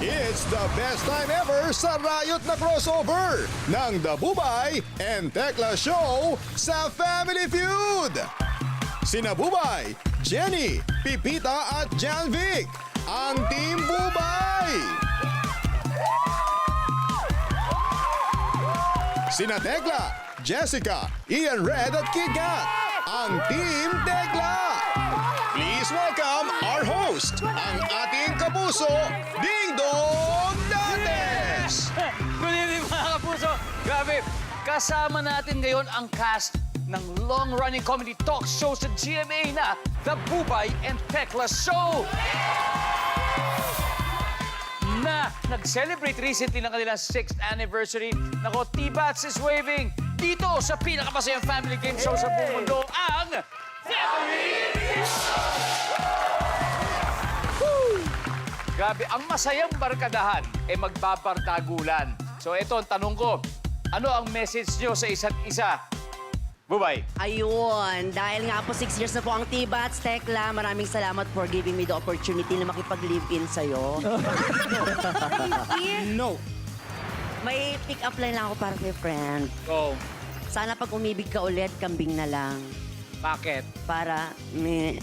It's the best time ever sa Riot na crossover ng The Bubay and Tekla Show sa Family Feud. Sina Bubay, Jenny, Pipita at Janvic, ang Team Bubay. Sina Tekla, Jessica, Ian Red at Kika, ang Team Tekla. Please welcome our host, ang ating kapuso, Ding Dong Dantes! Good evening mga kapuso! Grabe, kasama natin ngayon ang cast ng long-running comedy talk show sa GMA na The Bubay and Tekla Show! Na nag-celebrate recently ng kanilang 6th anniversary. Nako, T-Bats is waving dito sa pinakamasayang family game show sa buong mundo, ang Family Grabe, ang masayang barkadahan ay magbabardagulan. So ito ang tanong ko, ano ang message nyo sa isa't isa? Bubay. Ayun, dahil nga po 6 years na po ang T-Bats, Tekla, maraming salamat for giving me the opportunity na makipag-live-in sa'yo. No. May pick-up line lang ako para kay friend. Go. Sana pag umibig ka ulit, kambing na lang. Bakit? Para me...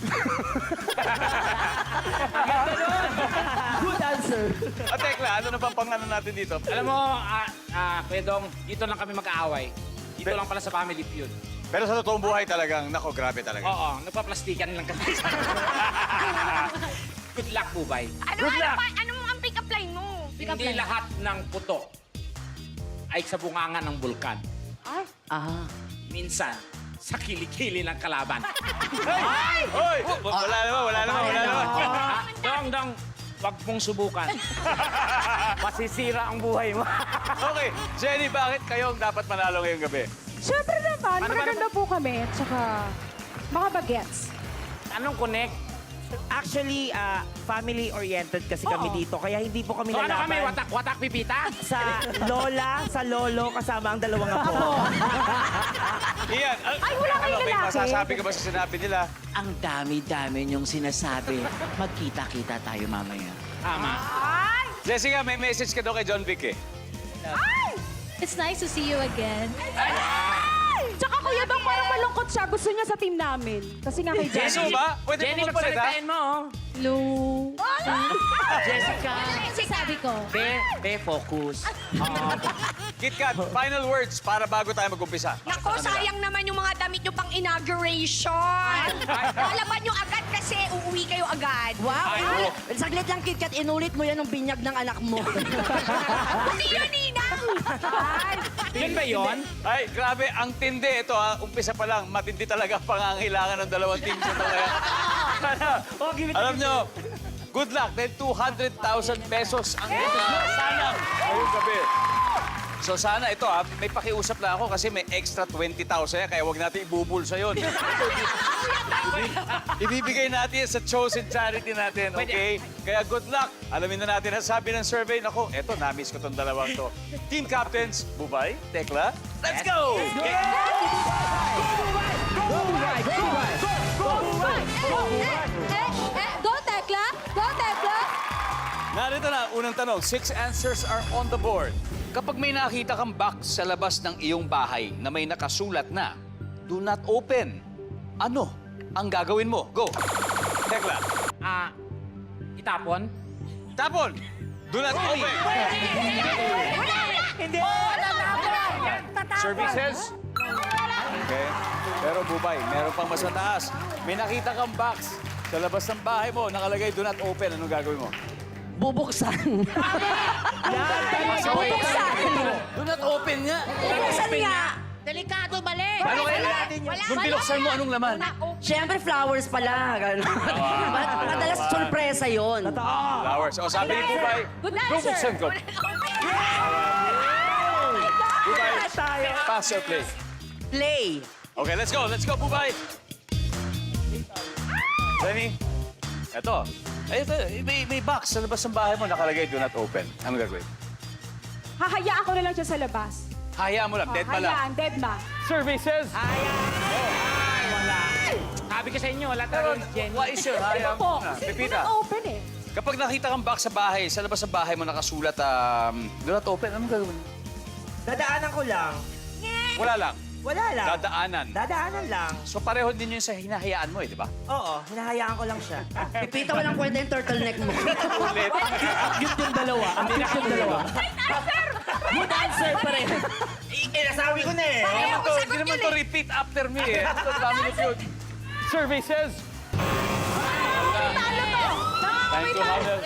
Good answer. At Tekla, ano na bang pangano natin dito? Alam mo, Kuya Dong, dito lang kami mag-aaway. Dito lang pala sa Family Feud. Pero sa totoong buhay talagang, nako, grabe talaga. Oo, nagpaplastikan lang kami. Good luck, Bubay. Ano ang pick-up line mo? Hindi lahat ng puto ay sa bunganga ng bulkan. Ah, Minsan, sa kilikili ng kalaban. Hoy! Wala naman. Dong, wag mong subukan. Masisira ang buhay mo. Okay, Jenny, bakit kayong dapat manalo ngayong gabi? Siyempre naman, Ano ba magaganda po kami at saka mga bagets. Anong connect? Actually, family-oriented kasi kami dito. Kaya hindi po kami So, ano kami? lalaban Watak-watak pipita? sa lola, sa lolo, kasama ang dalawang apo. Iyan, Ay, wala kayong may lalaki. masasabi ka ba sa sinabi nila? Ang dami-dami niyong sinasabi. Magkita-kita tayo mamaya. Tama. Jessica, may message ka daw kay John Vic eh. It's nice to see you again. Tsaka Kuya Dong, parang malungkot siya. Gusto niya sa team namin. Kasi nga kay Jenny. Jesu ba? Pwede Jenny, mo magpalit ha? magsalitain mo, oh. Hello. Jessica, Sasabi ko. focus. KitKat, final words para bago tayo mag-umpisa. Nako, sayang naman yung mga damit nyo pang inauguration. Lalaban nyo agad kasi uuwi kayo agad. wow! Saglit lang, KitKat, inulit mo yan ng binyag ng anak mo. Pati yun, Ninang! Yun ba yun? Ay, grabe, ang tindi ito ha. Umpisa pa lang, matindi talaga ang pangangailangan ng dalawang teams ito kaya. Alam nyo, good luck dahil 200,000 pesos ang sana ngayong gabi. So sana ito ha, may pakiusap lang ako kasi may extra 20,000 yan, kaya huwag natin ibubulsa yun. Ibibigay natin sa chosen charity natin, okay? Kaya good luck. Alamin na natin ang sabi ng survey. Nako, eto, na-miss ko tong dalawang to. Team captains, Bubay, Tekla, let's go! Go, Tekla! Go, Tekla! Narito na, unang tanong. 6 answers are on the board. Kapag may nakita kang box sa labas ng iyong bahay na may nakasulat na, do not open, ano ang gagawin mo? Go! Tekla. Itapon? Tapon! Do not open! Hindi! Services? Okay. Pero Bubay, meron pang mas mataas. May nakita kang box sa labas ng bahay mo, nakalagay do not open. Anong gagawin mo? Bubuksan. Do not open nga. Bubuksan nga. Delikado, mali! Ano kaya? Nung binuksan mo, anong laman? Siyempre, flowers pala. Ganun. Madalas sorpresa yon. Flowers. O, sabi ni Bubay, Good bubuksan ko. Bubay, pass or play? Play. Okay, let's go. Let's go, Bubay. Lenny, eto. Ay, ito, may box sa labas ng bahay mo, nakalagay, do not open. Ano gagawin? Hahayaan ko na lang siya sa labas. Hayaan mo lang, dead pa lang. Hayaan, dead ma. Services. Sabi ko sa inyo, wala tayo, Jenny. What is your hayaan Po, mo na? kasi Pipita. open eh. Kapag nakita kang box sa bahay, sa labas ng bahay mo nakasulat, do not open, anong gagawin? Dadaanan ko lang. Wala lang. Wala lang. Dadaanan. Dadaanan lang. So pareho din yun sa hinahayaan mo eh, di ba? Oo, hinahayaan ko lang siya. Pipita, walang kwenta yung turtleneck mo. Ulit. Cute yung dalawa. Ang cute yung dalawa. Good answer pa rin. Nasabi ko na eh. Pareho ko sagot Hindi naman yun to eh. repeat after me eh. Ito Family Feud. Survey says... Talo to. Time to handle.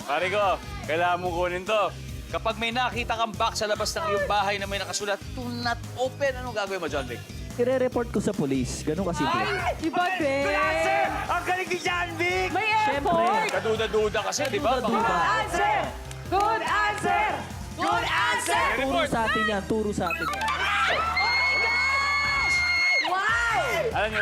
Pare ko, kailangan mo kunin to. Kapag may nakita kang box sa labas ng iyong bahay na may nakasulat, do not open, anong gagawin mo, John Vic? I-report ko sa police. Ganun kasi. Iba, be. Good answer! Ang galing ni John Vic! May effort. Kaduda-duda kasi, di ba? Good answer. Good answer. Good answer. Turo sa atin yan. Turo sa atin yan. Wow. Alam niyo,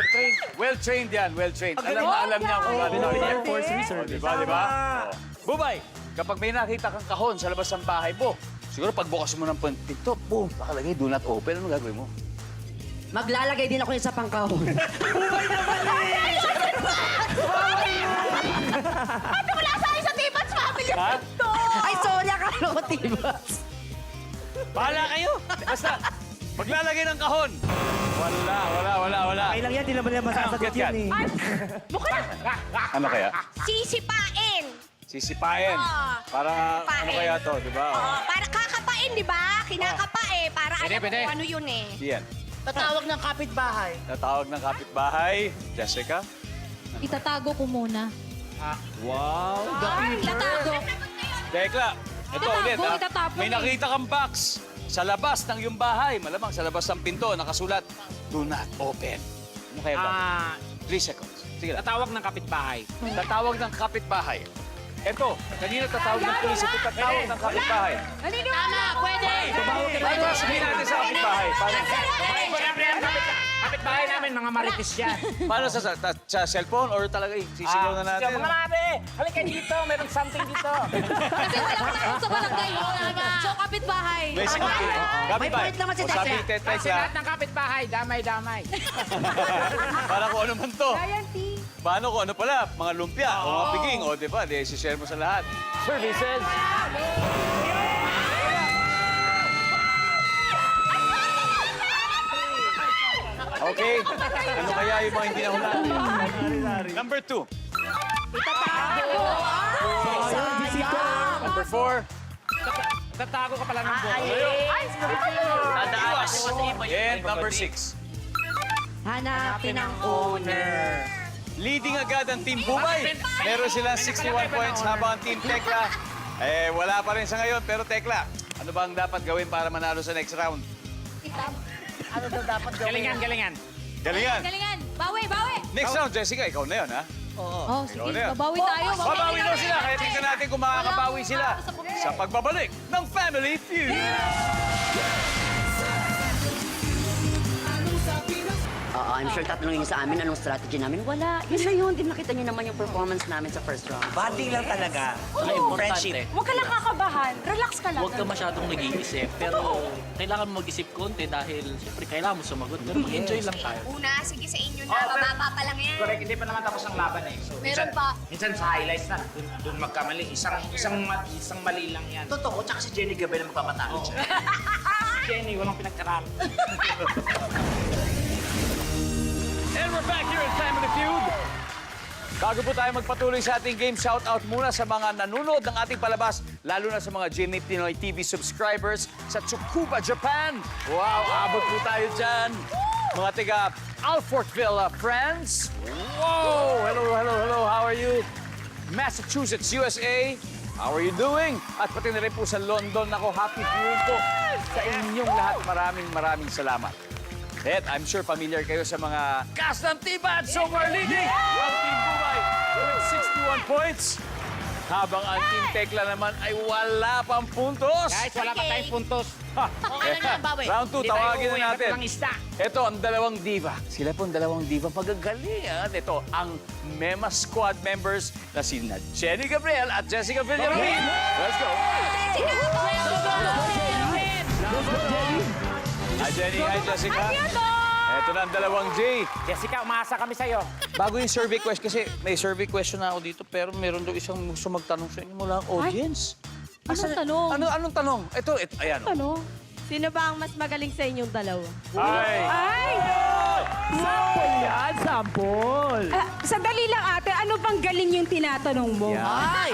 well-trained yan, well-trained. Alam niya kung ano Air yan. Force Reserve. Di ba? Bubay, kapag may nakita kang kahon sa labas ng bahay mo, siguro pagbukas mo ng pinto, boom, nakalagay, do not open, ano gagawin mo? Maglalagay din ako yung sa pangkahon. Ano wala sa akin sa Tibats Family Ha? Feud to? Ay, sorry, akala ko tibas. Bahala kayo! Basta, maglalagay ng kahon. Wala. Okay lang yan, di naman nila masasagot Get yan. yun eh. Ano kaya? Sisipain. Sisipain. Para, ano Sipain. kaya to, di ba? Oo, para kakapain, di ba? Kinakapa eh. Para alam Pwede. ko ano yun eh. Yan. Tatawag ng kapitbahay. Natawag ng kapitbahay. Jessica? Itatago ko muna. Ay, latago. Tekla, ito ulit ha. itatapon May eh. nakita kang box sa labas ng iyong bahay. Malamang sa labas ng pinto, nakasulat, do not open. Ano kaya ba? 3 seconds. Sige lang. Tatawag ng kapitbahay. Tatawag ng kapitbahay. Ito, kanina tatawag ng pulis. Ito tatawag ng kapitbahay. Tama, pwede. Paano sabihin natin sa kapitbahay? Kapitbahay namin, mga marites yan. Paano sa cellphone or talaga sisigaw na natin? Mga mabe, halika dito, meron something dito. Kasi walang takot sa barangay. So, kapitbahay. May security. May point naman si O, sabi Tekla. ni Sa Tekla, lahat ng kapitbahay, damay-damay. para kung ano man to. Ayan, T. Paano kung ano pala, mga lumpia o mga piging, o di ba, di share mo sa lahat. Services. Okay, ano kaya yung mga hindi nahulaan? Number 2. Number 4. Tatago ka pala ng buhay. Iwas. And number 6. Hanapin ang owner. Leading agad ang Team Bubay. Meron silang 61 points habang ang Team Tekla, wala pa rin sa ngayon. Pero Tekla, ano ba ang dapat gawin para manalo sa next round? Galingan. Galingan. Galingan. Bawi. Next round, Jessica, ikaw na yun, ha? Oh, sige. Ikaw na yan. Babawi tayo. Babawi daw sila, kaya tingnan natin kung makakabawi sila sa pagbabalik ng Family Feud. Oo, I'm sure tatanungin niyo sa amin anong strategy namin. Wala. Yun na yun. Di nakita niyo naman yung performance namin sa first round. Bonding lang talaga. Friendship. Huwag ka lang kakabahan. Relax ka lang. Huwag ka masyadong nag-iisip. Pero kailangan mo mag-isip konti dahil siyempre kailangan mo sumagot. Pero mag-enjoy lang tayo. Una, sige sa inyo na. Mababa pa lang yan. Correct, hindi pa naman tapos ang laban eh. So, Meron pa. Minsan sa highlights na, dun magkamali. Isang mali lang yan. Totoo, tsaka si Jenny Gabi na magpapatalo siya. Jenny, walang pinagkaral. And we're back here at Family Feud. Bago po tayo magpatuloy sa ating game, shoutout muna sa mga nanonood ng ating palabas, lalo na sa mga GMA Pinoy TV subscribers sa Tsukuba, Japan. Wow, abot po tayo dyan. Mga tiga Alfortville friends. Whoa! Hello. How are you? Massachusetts, USA. How are you doing? At pati na rin po sa London. Ako, happy viewing po sa inyong lahat. Maraming salamat. At I'm sure familiar kayo sa mga cast ng Tibad. So we're leading ang Team Bubay with 61 points. Habang ang Team Tekla naman ay wala pang puntos. Guys, wala pa tayong puntos. Round 2, tawagin na natin. Walang isda. Ito ang dalawang diva. Sila po ang dalawang diva. Pagagalingan. Ito ang Mema Squad members na sina Jenny Gabriel at Jessica Villaruin. Let's go. Hi, Jenny. Hi, Jessica. Ito Ito na ang dalawang J. Jessica, umasa kami sa'yo. Bago yung survey question, kasi may survey question na ako dito, pero meron daw isang gusto magtanong sa inyo mula ang audience. Anong tanong? Anong tanong? Ito, ayan. oh. Ano? Sino ba ang mas magaling sa inyong dalawa? Ay! Ay! Sample yan, sample. Sandali lang ate, ano bang galing yung tinatanong mo? Ay!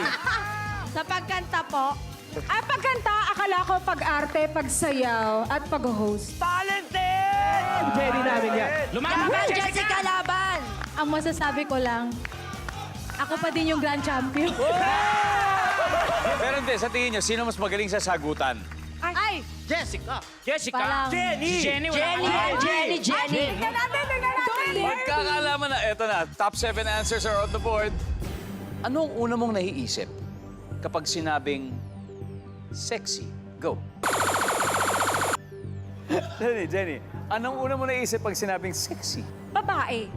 Sa pagkanta po, Pagkanta, akala ko pag-arte, pagsayaw, at pag-host. Talented! Jenny namin yan. Lumaban, Laban, Jessica! Jessica, laban! Ang masasabi ko lang, ako pa din yung grand champion. Pero hindi, sa tingin niyo, sino mas magaling sa sagutan? ay, Jessica! Parang- Jenny! Jenny, Jenny, Jenny. Magkakaalaman na, eto na, top 7 answers are on the board. Anong una mong naiisip kapag sinabing sexy? Go. Jenny, anong una mo naisip pag sinabing sexy? Babae.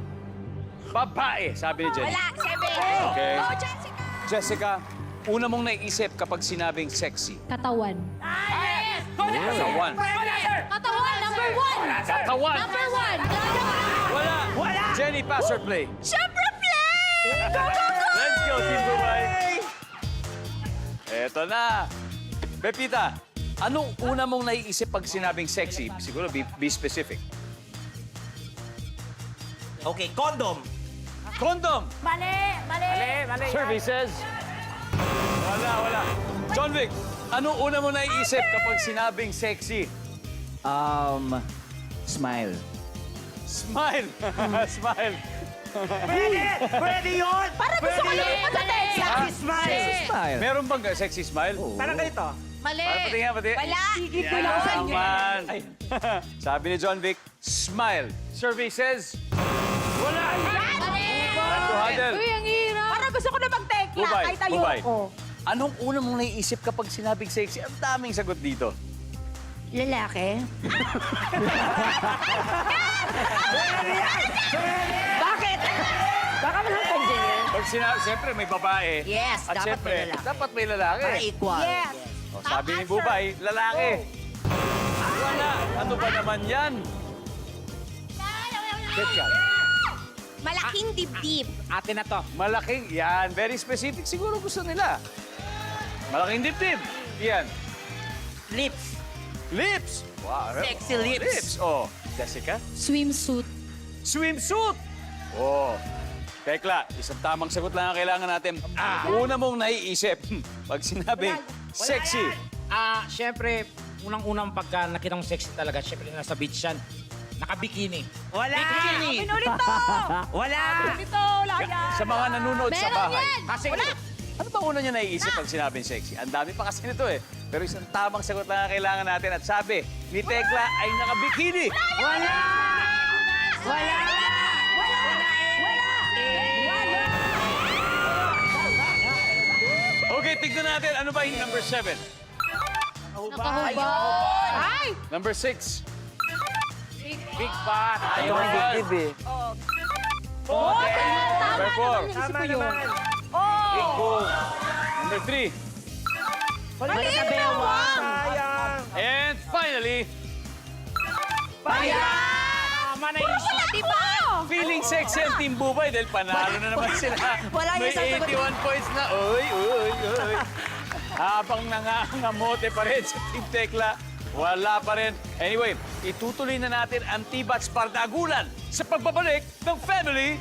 Babae, sabi ni Jenny. wala, 7. Okay. Go, Jessica! Jessica, una mong naisip kapag sinabing sexy? Katawan. Katawan. Katawan, number 1! Katawan. Number 1! Wala. Jenny, pass or play? Siyempre, play! Go, go, go! Let's go, Team Bubay. Eto na. Pepita, anong una mong naiisip pag sinabing sexy? Siguro, be specific. Okay, condom. Condom. Mali! Services. Wala. John Vic, anong una mo naiisip kapag sinabing sexy? Smile. Smile. Smile. Pwede yun! Parang gusto ko lang ipatatext. Sexy smile! Smile. Meron bang sexy smile? Parang ganito. Mali! Patingin. Wala! Higit ko lang sa inyo. Naman. Sabi ni John Vic, smile. Survey says, Mali! Handle. Uy, ang hirap. Parang gusto ko na mag-tekla Bubay, kahit Bubay. ayoko. Anong una mong naiisip kapag sinabing sexy? Ang daming sagot dito. Lalaki? Bakit? Baka man hanggang dyan yan. Pag sinabi, siyempre may babae. Yes, At dapat siyempre, may lalaki. dapat may lalaki. Para equal. Yes. O, sabi ni Bubay, lalaki. Wala. Ano ba naman yan? Check yan. Malaking dibdib. Atin na to. Malaking, yan. Very specific siguro gusto nila. Malaking dibdib. Yan. Lips. Lips. Wow. Sexy lips. Lips. Oh, Jessica. Swimsuit. Swimsuit. Oh. Tekla, isang tamang sagot lang ang kailangan natin. Una mong naiisip pag sinabing sexy. Siyempre, unang-unang pagka nakita mong sexy talaga, siyempre nasa beach yan. Naka-bikini. Wala! Pinulit to! Wala! Ito, wala yan. Sa mga nanonood sa Meron bahay. yan. Kasi, Ano ba una niya naiisip pag sinabing sexy? Ang dami pa kasi nito eh. Pero isang tamang sagot lang ang kailangan natin. At sabi ni Tekla ay naka-bikini. Wala! Wala! Okay, tignan natin. Ano ba yung number 7? Ay! Number 6. big fat. Ayaw ang dibdib eh. Number 4. Tama naman. Big bull. Number 3. Sayang. And finally, Tama na yung Wala, di ba? feeling sexy ang Team Bubay dahil panalo na naman sila. Wala May yung sasagot. 81 points na. Uy. Habang nangangamote pa rin sa Team Tekla, wala pa rin. Anyway, itutuloy na natin ang T-Bats Pardagulan sa pagbabalik ng Family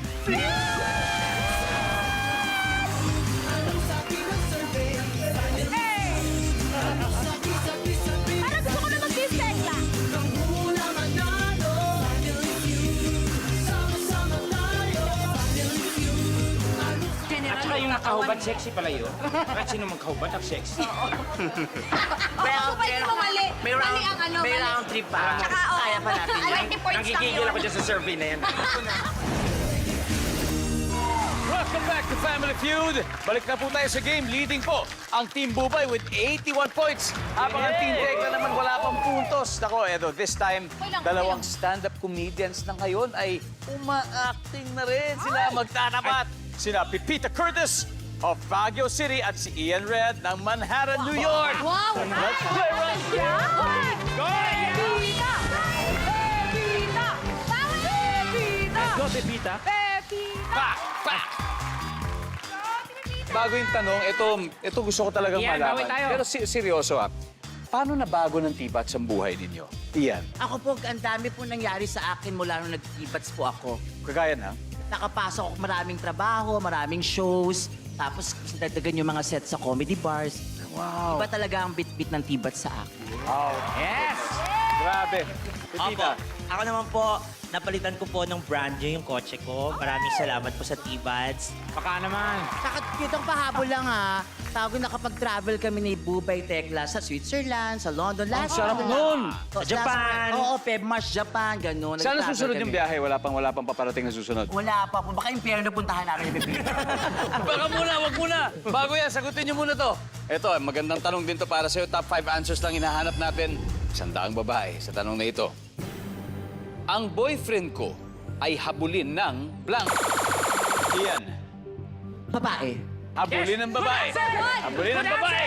Parang gusto ko na mag-distekla. At saka yung nakahubad, sexy pala yun. Kahit sino magkahubad, ang sexy. Well, pero mali. Mali ang ano. May mali. round trip pa. Tsaka, oo. Kaya pa natin yan. 20 points lang Nagigigil yun. ako dyan sa survey na yan. Welcome back to Family Feud. Balik na po tayo sa game. Leading po ang Team Bubay with 81 points. Habang ang Team Tekla naman wala pang puntos. Nako, eto, this time, dalawang stand-up comedians na ngayon ay uma-acting na rin. Sila magtatapat. Sina Pipita Curtis of Baguio City at si Ian Red ng Manhattan, New York. Wow! Let's play round Go! Pita! Pita! Go, Pepita. Pa! Pa! Bago yung tanong, ito gusto ko talagang Ian, malaman. bawi tayo. Pero seryoso paano nabago ng T-Bats ang buhay ninyo? Ian, Ako po, ang dami po nangyari sa akin mula nung nag-ibats po ako. kagaya na? Nakapasok ako maraming trabaho, maraming shows, tapos dagdagan yung mga sets sa comedy bars. Wow. Iba talaga ang bit-bit ng tibat sa akin. Wow. Yes! Grabe. Opo. Pepita, Ako naman po, napalitan ko po ng brand new yung kotse ko. Maraming salamat po sa T-Buds. Baka naman. Kitang pahabol lang ha. Tawag nakapag-travel kami ni Bubay Tekla sa Switzerland, sa London. ang sarap nun! Sa Japan. Oo, Febmarch, Japan, gano'n. Saan Nag-travel susunod kami. yung biyahe? Wala pang paparating na susunod. Wala pa po. Baka impyerno puntahan namin ni Pepita. Baka muna, wag muna. Bago yan, sagutin niyo muna to. Ito, magandang tanong din to para sa'yo. Top 5 answers lang hinahanap natin. 100 babae sa tanong na ito. Ang boyfriend ko ay habulin ng blank. Iyan. Babae. Habulin ng babae. Habulin ng babae.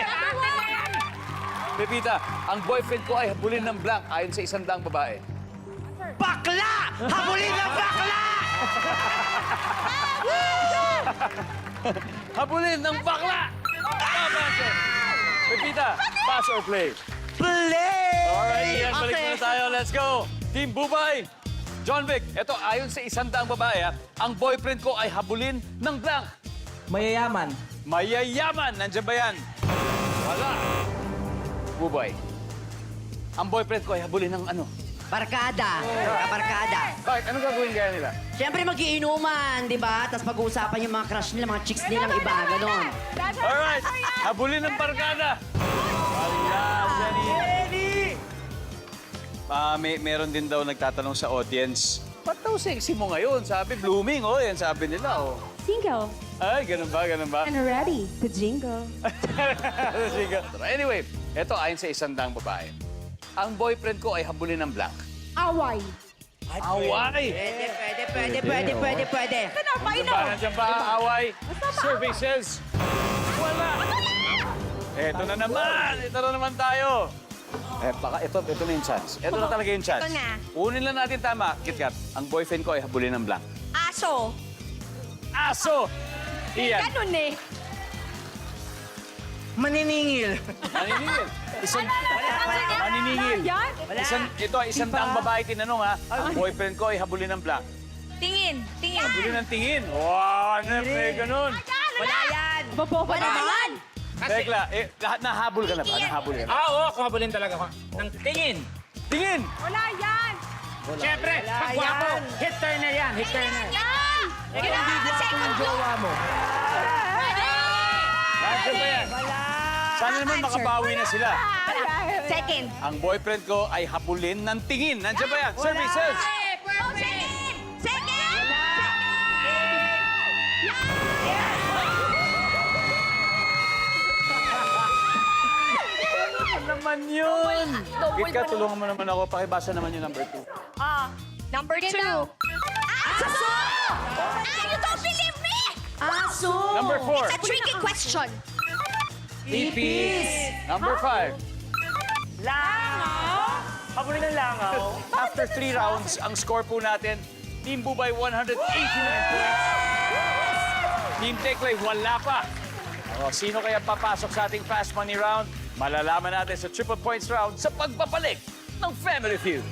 Pepita, ang boyfriend ko ay habulin ng blank ayon sa 100 babae. Bakla! Habulin ng bakla! Habulin ng bakla! Tama answer. Pepita, pass or play? Play! Alright, Ian, balik muna tayo. Let's go. Team Bubay. John Vic, ito ayon sa 100 babae, ang boyfriend ko ay habulin ng blank. Mayayaman. Mayayaman. Nandiyan ba yan? Wala. Bubay. Ang boyfriend ko ay habulin ng ano? Barkada. Barkada. Bakit? Anong gagawin kaya nila? Siyempre magiinuman, di ba? Tapos pag-uusapan yung mga crush nila, mga chicks nilang iba, ganon. Alright. Habulin ng barkada. Wala, Jenny. Meron din daw nagtatanong sa audience, ba't daw sexy mo ngayon? Sabi, blooming, oh. Yan sabi nila, oh. Single Ay, ganun ba? Ganun ba? and ready to jingle. Sige. Anyway, ito ayon sa 100 babae. Ang boyfriend ko ay habulin ng blank. Away. Away! Pwede. Ano, paino? Ba, nandiyan ba away? Survey says, wala. Ito na naman tayo. Baka ito na yung chance. Ito na talaga yung chance. Ito na. Kunin lang natin tama. KitKat, ang boyfriend ko ay habulin ng blank. Aso. Aso! Iyan. Ganun eh. Maniningil. Maniningil. Maniningil. Yan? Ito ay 100 babae tinanong ha. Ang boyfriend ko ay habulin ng blank. Tingin. Tingin. Habulin ng tingin. Wow, may ganun. Wala yan. Bobobo Wala yan. Tekla, lahat nahabol ka na ba? Nahabol ka na? Oo, kuhabulin talaga ako. Ng tingin. Tingin! Wala yan. Siyempre, pag wapo, hit turn na yan. Hit turn na. Yan. Second Jowa mo. Nandiyan ba yan? Sana naman makabawi na sila. Second. Ang boyfriend ko ay habulin ng tingin. Nandiyan ba yan? Services! Second. Second. Ano naman yun? Gitka, tulungan mo naman ako. Pakibasa naman yung number 2. Number 2. Aso! You don't believe me? Aso! Number 4. It's a tricky question. Ipis. Number 5. Langaw! Habulin ng langaw. After 3 rounds, ang score po natin, Team Bubay 189 points. Team Tekla wala pa. Sino kaya papasok sa ating Fast Money round? Malalaman natin sa Triple Points round sa pagbabalik ng Family Feud.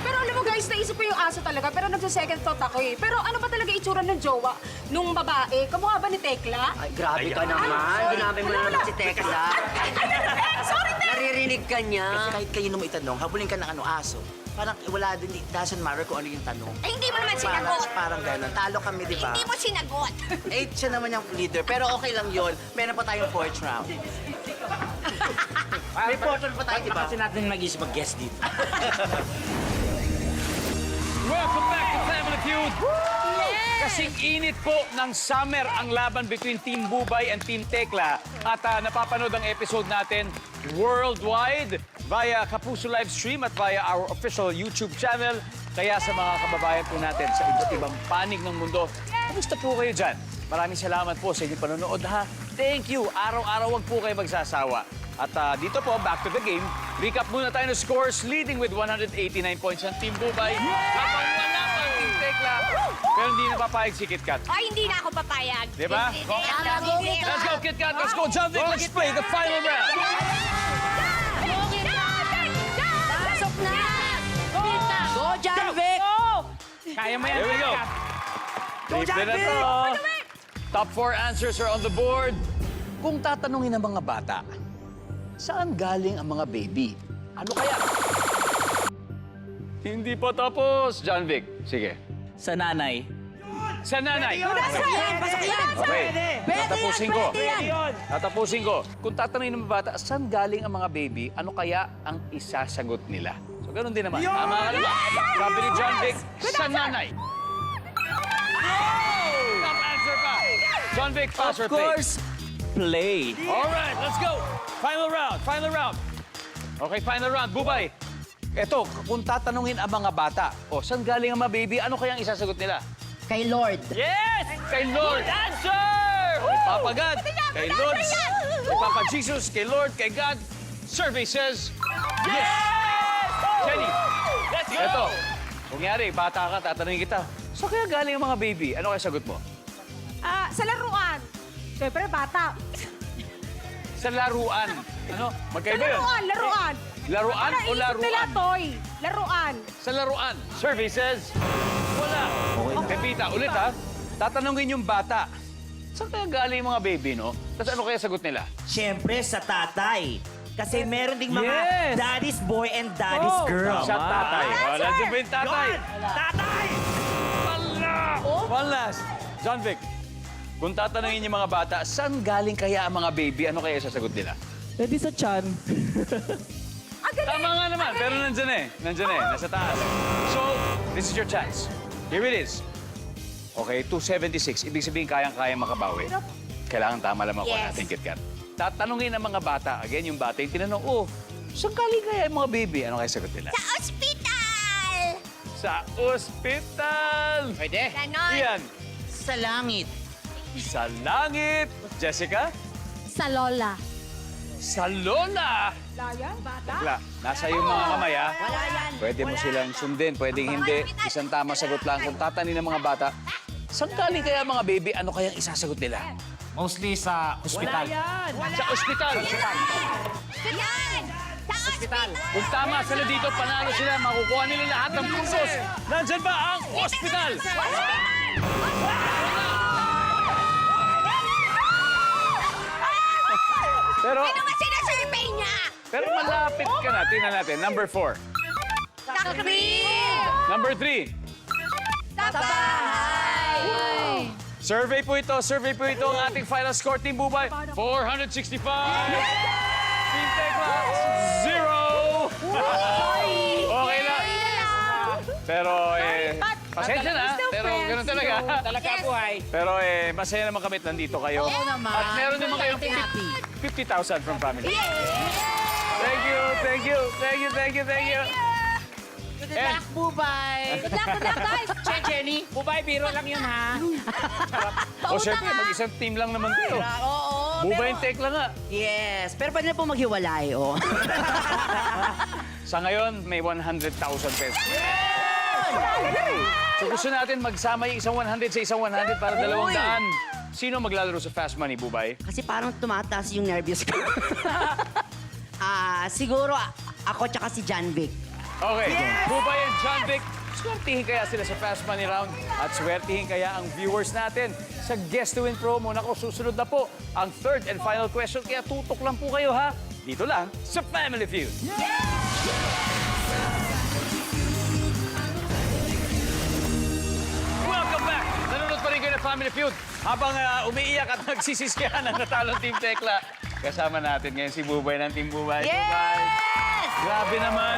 Pero alam mo guys, naisip ko yung aso talaga, pero nagsa-second thought ako eh. Pero ano ba talaga itsura ng jowa nung babae? Kamukha ba ni Tekla? Ay, grabe ka naman. Ginamit mo na naman si Tekla. Sorry, Tekla! Naririnig ka niya. Kasi kahit kayo nung itanong, habulin ka ng ano, aso. Parang wala din, it doesn't matter kung ano yung tanong. Ay, hindi mo naman sinagot. Parang gano'n. Talo kami, di ba? Hindi mo sinagot. 8 siya naman yung leader, pero okay lang yun. Meron pa tayong 4th round. May 4th round pa tayo, di ba? Kasi natin mag-isip mag-guest dito. Welcome back to Family Feud! Kasing init po ng summer ang laban between Team Bubay and Team Tekla. At napapanood ang episode natin worldwide via Kapuso Livestream at via our official YouTube channel. Kaya sa mga kababayan po natin sa iba't ibang panig ng mundo, kumusta po kayo dyan? Maraming salamat po sa inyong panonood ha. Thank you. Araw-araw wag po kayo magsasawa. At dito po, back to the game, Recap muna tayo ng scores. Leading with 189 points ang Team Bubay. Habang wala pa ang Team Tekla. Pero hindi napapayag si Kit Kat. Ay, hindi na ako papayag. Di ba? Let's go, Kit Kat. Let's go, John Vic. Let's play the final round. Pasok na! Go, John Vic! Kaya mo yan. Here we go. Triple na to. Top 4 answers are on the board. Kung tatanungin ng mga bata, saan galing ang mga baby? Ano kaya? Hindi pa tapos, John Vic. Sige. Sa nanay. Sa nanay. Pasok yan! Okay. Tatapusin ko. Pwede yan! Tatapusin ko. Kung tatanungin ng mga bata, saan galing ang mga baby, ano kaya ang isasagot nila? So, ganun din naman. Tama ka naman. Sabi ni John Vic, sa nanay. Top answer pa. John Vic, pass or Of play? course, play. All right, let's go. Final round, final round. Okay, final round. Bubay. Eto, kung tatanungin ang mga bata, saan galing ang mga baby, ano kaya ang isasagot nila? Kay Lord. Yes! Kay Lord. Answer! Kay Papa God, kay Lord, kay Papa Jesus, kay Lord, kay God. Survey says, yes! Jenny, Let's go! eto, kunyari, bata ka, tatanungin kita, saan kaya galing ang mga baby? Ano kaya sagot mo? Sa laruan. Siyempre, bata. Sa laruan. Ano? Sa Magkaiba yun? laruan. Laruan o Nila laruan? toy. Laruan. Sa laruan. Survey says, wala. Okay. Pepita, ulit ha. Tatanungin yung bata. Saan kaya galing yung mga baby, no? Tapos ano kaya sagot nila? Siyempre, sa tatay. Kasi meron ding mga Yes! daddy's boy and daddy's girl. Sa tatay. Nandiyan ba yung tatay? Tatay! One last. John Vic, kung tatanungin yung mga bata, saan galing kaya ang mga baby, ano kaya sasagot nila? Pwede sa chan. Tama nga naman, pero nandyan eh. Nandyan eh, nasa taas. So, this is your chance. Here it is. Okay, 276. Ibig sabihin, kayang-kaya makabawi. Kailangan tama lang ako natin, Kit Kat. Tatanungin ang mga bata. Again, yung bata yung tinanong, saan galing kaya yung mga baby? Ano kaya sagot nila? Sa ospital! Sa ospital! Pwede. Ganon. Ian, Sa langit. sa langit. Jessica? Sa lola. Sa lola. Laya, bata. Tekla, nasa iyong mga kamay, ha? Wala yan. Pwede mo silang sundin, pwedeng hindi. Isang tama sagot lang. Kung tatanin ng mga bata, saan galing kaya mga baby? Ano kayang isasagot nila? Mostly sa hospital. Sa ospital. Yan! Sa ospital! Kung tama sila dito, panalo sila. Makukuha nila lahat ng puntos. Nandyan ba ang ospital? Pero, Ano ba sinasurvey niya? pero malapit ka na. Tingnan natin. Number 4. Sa crib! Number 3. Sa bahay! Survey po ito. Survey po ito. Ang ating final score, Team Bubay, 465. Team Tekla, 0. Okay lang. Pero, pasensya na. Pero ganun talaga. Talaga buhay. Pero masaya naman kami at nandito kayo. Oo naman. At meron naman kayong Happy. 50,000 from family. Thank you, thank you, thank you, thank you, thank you. Good luck, Bubay. Good luck, guys! Jenny, bubay, biro lang yun, ha? O syempre, mag-isang team lang naman kayo. Oo. Bubay and Tekla nga. Yes. Pero pwede na po maghiwalay, Sa ngayon, may 100,000 pesos. So gusto natin magsama yung isang 100 sa isang 100 para 200. Sino maglalaro sa Fast Money, Bubay? Kasi parang tumataas yung nervyos ko. Siguro ako tsaka si John Vic. Okay, Bubay and John Vic, swertihin kaya sila sa Fast Money Round at swertihin kaya ang viewers natin sa Guess to Win promo. Nako, susunod na po ang third and final question, kaya tutok lang po kayo, ha? Dito lang sa Family Feud. Welcome back! Nanonood pa rin kayo ng Family Feud. Habang umiiyak at nagsisisyahan ang natalong Team Tekla, kasama natin ngayon si Bubay ng Team Bubay. Bubay! Grabe naman.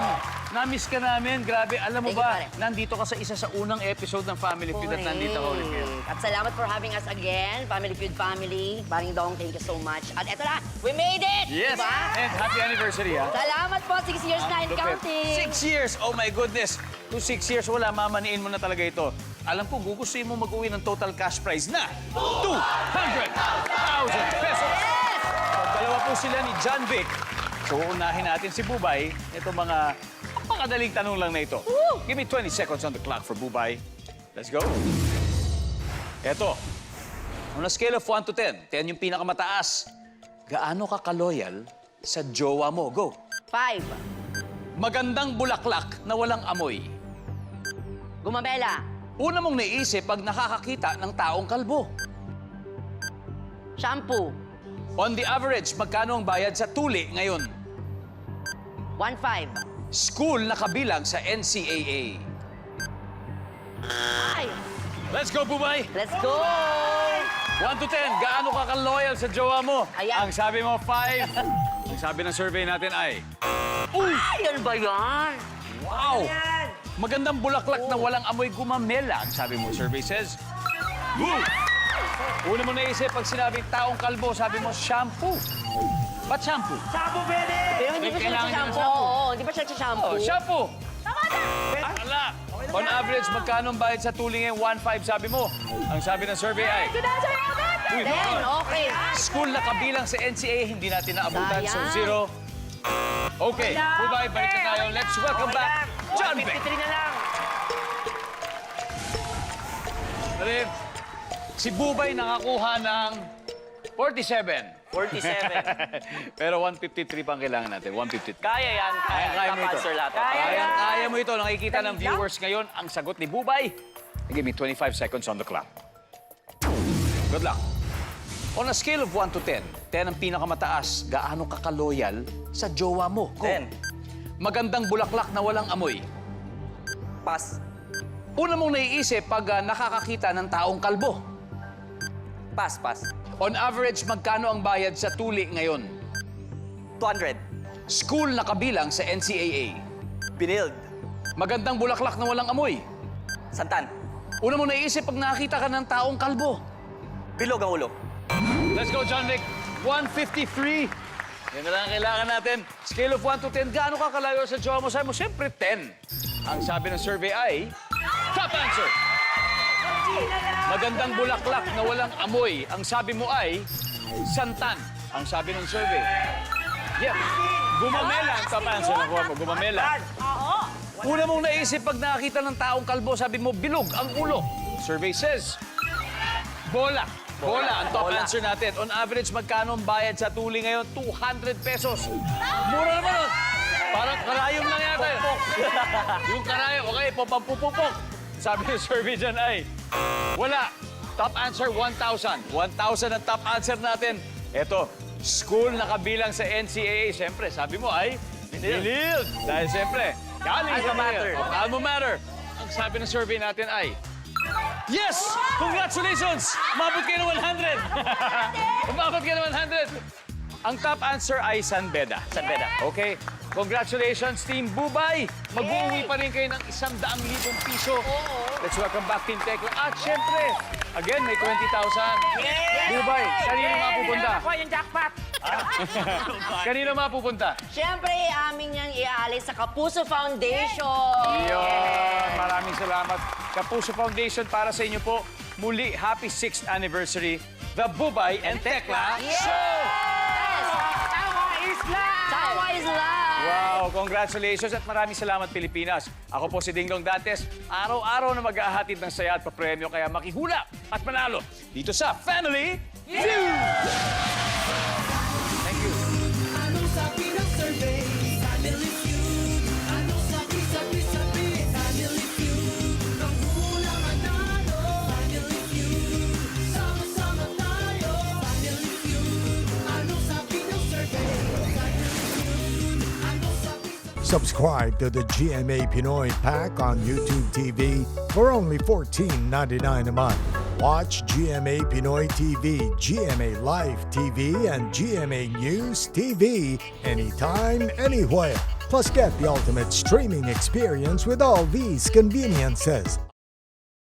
Na-miss ka namin. Grabe. Alam mo Thank you, ba, pare. nandito ka sa isa sa unang episode ng Family Feud at nandito ka ulit ngayon. At salamat for having us again, Family Feud family. Paring Dong, thank you so much. At eto na, we made it! Yes! Diba? And happy anniversary, ha? Salamat po, 6 years na and Lupit. counting. 6 years! Oh my goodness! To 6 years, wala, mamaniin mo na talaga ito. Alam ko, gugustuhin mo mag-uwi ng total cash prize na 200,000 pesos! Dalawa po sila ni John Vic. So So, unahin natin si Bubay. Ito mga napakadaling tanong lang na ito. Give me 20 seconds on the clock for Bubay. Let's go. Ito. On a scale of 1 to 10, 10 yung pinakamataas. Gaano ka ka-loyal sa jowa mo? Go. 5. Magandang bulaklak na walang amoy. Gumamela. Una mong naisip pag nakakakita ng taong kalbo. Shampoo. On the average, magkano ang bayad sa tuli ngayon? 1.5. School na kabilang sa NCAA. Ay! Let's go, Bubay! Let's go! 1 to 10, gaano ka ka-loyal sa jowa mo? Ayan. Ang sabi mo, 5. Ang sabi ng survey natin ay... Ay, ano ba yan? Wow! Magandang bulaklak na walang amoy gumamela. Ang sabi mo, survey says... Woo! Una mo naisip pag sinabing taong kalbo, sabi mo, shampoo. Ba't shampoo? Pero hindi pa siya Kailangan niya ng shampoo. shampoo. Oo, hindi pa siya shampoo. Oh, shampoo! Ala! On average, magkano ang bayad sa tuli ngayon? 1.5 sabi mo. Ang sabi ng survey ay... Uy, 10, okay. School na kabilang sa NCAA, hindi natin naabutan. So, Sayang. 0. Okay, Bubay, balik na tayo. Let's welcome back John Vic. 53 na lang. Dali. Si Bubay nakakuha ng 47. 47. Pero 153 pa ang kailangan natin. 153. Kaya yan. Kaya, Kaya mo top ito. answer lahat. Kaya mo ito. Nakikita ng viewers ngayon ang sagot ni Bubay. Give me 25 seconds on the clock. Good luck. On a scale of 1 to 10, 10 ang pinakamataas, gaano ka ka-loyal sa jowa mo? Go. 10. Magandang bulaklak na walang amoy. Pass. Una mong naiisip pag nakakakita ng taong kalbo. Pass, pass. On average, magkano ang bayad sa tuli ngayon? 200. School na kabilang sa NCAA. Binild. Magandang bulaklak na walang amoy. Santan. Una mong naiisip pag nakakita ka ng taong kalbo. Bilog ang ulo. Let's go, John Vic. 153. Yan na lang ang kailangan natin. Scale of 1 to 10, gaano ka kalayo sa jowa mo? Sabi mo, siyempre 10. Ang sabi ng survey ay... Top answer! Magandang bulaklak na walang amoy. Ang sabi mo ay... Santan. Ang sabi ng survey. Yeah. Gumamela ang top answer. Nakuha mo, gumamela. Una mong naisip pag nakakita ng taong kalbo, sabi mo, bilog ang ulo. Survey says... Bola. Bola ang top answer natin. On average, magkano ang bayad sa tuli ngayon? 200 pesos. Mura naman nun. Parang karayom lang yata. Yung karayom, okay, popampupupok. Sabi ng survey dyan ay, wala. Top answer, 1,000. 1,000 ang top answer natin. Eto, school na kabilang sa NCAA. Siyempre, sabi mo ay, Binild. Dahil siyempre, galing sa matter. Alma matter. Ang sabi ng survey natin ay, yes! Congratulations! Umabot kayo ng 100! Umabot kayo ng 100! Ang top answer ay San Beda. San Beda. Okay. Congratulations, Team Bubay! Mag-uwi pa rin kayo ng 100,000 piso. Let's welcome back Team Tekla. At syempre, again, may 20,000. Bubay, kanino mapupunta? Ako yung jackpot. Kanino mapupunta? Siyempre, amin niyang iaalis sa Kapuso Foundation. Yun! Maraming salamat. Kapuso Foundation para sa inyo po. Muli, happy 6th anniversary, The Bubay and Tekla Show! Tawa is life. Tawa is life. Wow, congratulations at maraming salamat Pilipinas. Ako po si Dinglong Dantes. Araw-araw na mag-ahatid ng saya at papremyo kaya makihula at manalo dito sa Family Feud! Thank you. Anong sabi ng survey? Family Feud. Anong sabi? Family Feud. Ang hulang manalo. Family Feud. Sama-sama tayo. Family Feud. Anong sabi ng survey? Family Feud. Anong sabi? Subscribe to the GMA Pinoy Pack on YouTube TV for only $14.99 a month. Watch GMA Pinoy TV, GMA Live TV, and GMA News TV anytime, anywhere. Plus, get the ultimate streaming experience with all these conveniences.